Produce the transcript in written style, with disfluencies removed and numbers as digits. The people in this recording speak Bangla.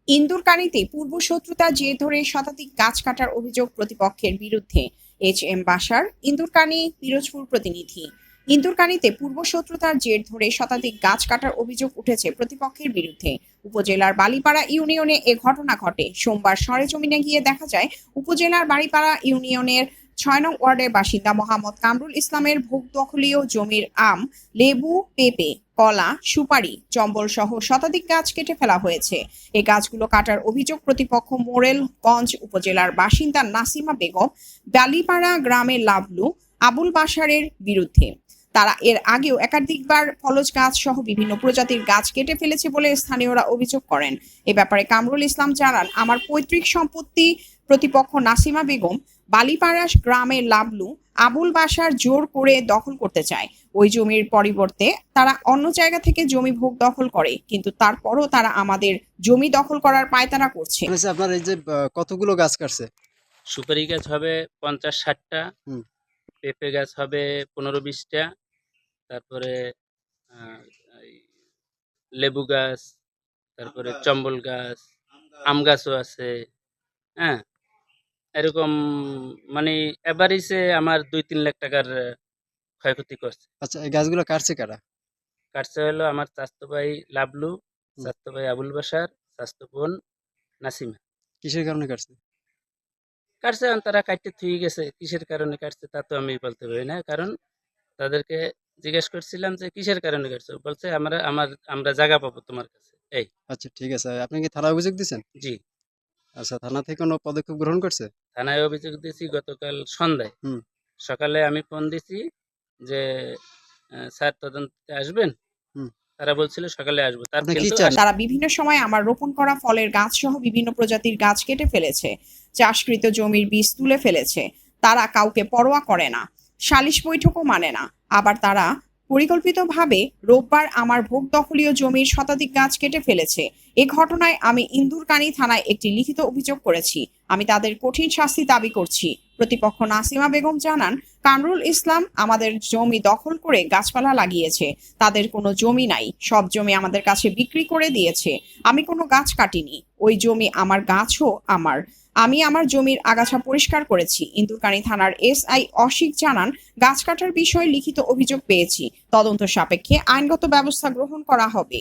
ইন্দুরকানীতে পূর্বশত্রুতার জের ধরে শতাধিক গাছ কাটার অভিযোগ প্রতিপক্ষের বিরুদ্ধে। এইচ.এম. বাশার, ইন্দুরকানী পিরোজপুর প্রতিনিধি। ইন্দুরকানীতে পূর্বশত্রুতার জের ধরে শতাধিক গাছ কাটার অভিযোগ উঠেছে প্রতিপক্ষের বিরুদ্ধে। উপজেলার বালিপাড়া ইউনিয়নে এ ঘটনা ঘটে। সোমবার সরেজমিনে গিয়ে দেখা যায়, উপজেলার বালিপাড়া ইউনিয়নের ৬ নং ওয়ার্ডের বাসিন্দা মোহাম্মদ কামরুল ইসলামের ভূদখলীয় জমির আম, লেবু, পেঁপে, কলা, সুপারি, চম্বল সহ শতাধিক গাছ কেটে ফেলা হয়েছে। এই গাছগুলো কাটার অভিযোগ প্রতিপক্ষ মোরেলগঞ্জ উপজেলার বাসিন্দা নাসিমা বেগম, বালিপাড়া গ্রামের লাবলু, আবুল বাশারের বিরুদ্ধে। তারা এর আগেও একাধিকবার ফলজ গাছ সহ বিভিন্ন প্রজাতির গাছ কেটে ফেলেছে বলে স্থানীয়রা অভিযোগ করেন। এ ব্যাপারে কামরুল ইসলাম জানান, আমার পৈতৃক সম্পত্তি প্রতিপক্ষ নাসিমা বেগম বালিপাড়া গ্রামের লাবলু, আবুল বাশার জোর করে দখল করতে চায়। ওই জমির পরিবর্তে তারা অন্য জায়গা থেকে জমি ভোগ দখল করে, কিন্তু তারপরও তারা আমাদের জমি দখল করার পায়তারা করছে। আপনার এই যে কতগুলো গাছ কাটছে? সুপারি গাছ হবে 50-60টা, পেঁপে গাছ হবে 15-20টা, তারপরে এই লেবু গাছ, তারপরে চম্বল গাছ, আম গাছও আছে। হ্যাঁ, এরকম মানে এভারেজে আমার 2-3 লাখ টাকার ক্ষয়ক্ষতি করছে। আচ্ছা, এই গাছগুলো কাটছে কারা? কাটছে হলো আমার চাচাতো ভাই লাবলু, চাচাতো ভাই আবুল বাশার, চাচাতো বোন নাসিমা। কিসের কারণে কাটছে? কাটছে তারা কাটতে থুয়ে গেছে, কিসের কারণে কাটছে তা তো আমি বলতে পারি না, কারণ তাদেরকে জিজ্ঞেস করছিলাম যে কিসের কারণে কাটছে, বলছে আমরা জায়গা পাবো তোমার কাছে। এই আচ্ছা, ঠিক আছে। আপনি কি থানায় অভিযোগ দিয়েছেন? জি, আচ্ছা, থানা থেকে কোনো পদক্ষেপ গ্রহণ করছে? থানায় অভিযোগ দিয়েছি গতকাল সন্ধ্যায়। সকালে আমি ফোন দিছি যে স্যার তদন্তে আসবেন। তারা বলছিল সকালে আসবো। তারা বিভিন্ন সময় আমার রোপণ করা ফলের গাছ সহ বিভিন্ন প্রজাতির গাছ কেটে ফেলেছে, চাষকৃত জমির বীজ তুলে ফেলেছে। তারা কাউকে পরোয়া করে না, সালিশ বৈঠকও মানে না। আবার তারা পরিকল্পিতভাবে রোববার আমার ভোগ দখলীয় জমির শতাধিক গাছ কেটে ফেলেছে। এ ঘটনায় আমি ইন্দুরকানী থানায় একটি লিখিত অভিযোগ করেছি। আমি তাদের কঠিন শাস্তি দাবি করছি। প্রতিপক্ষ নাসিমা বেগম জানান, কামরুল ইসলাম আমাদের জমি দখল করে গাছপালা লাগিয়েছে। তাদের কোনো জমি নাই, সব জমি আমাদের কাছে বিক্রি করে দিয়েছে। আমি কোনো গাছ কাটিনি, ওই জমি আমার, গাছও আমার। আমি আমার জমির আগাছা পরিষ্কার করেছি। ইন্দুরকানী থানার এসআই অসিক জানান, গাছ কাটার বিষয়ে লিখিত অভিযোগ পেয়েছি। তদন্ত সাপেক্ষে আইনগত ব্যবস্থা গ্রহণ করা হবে।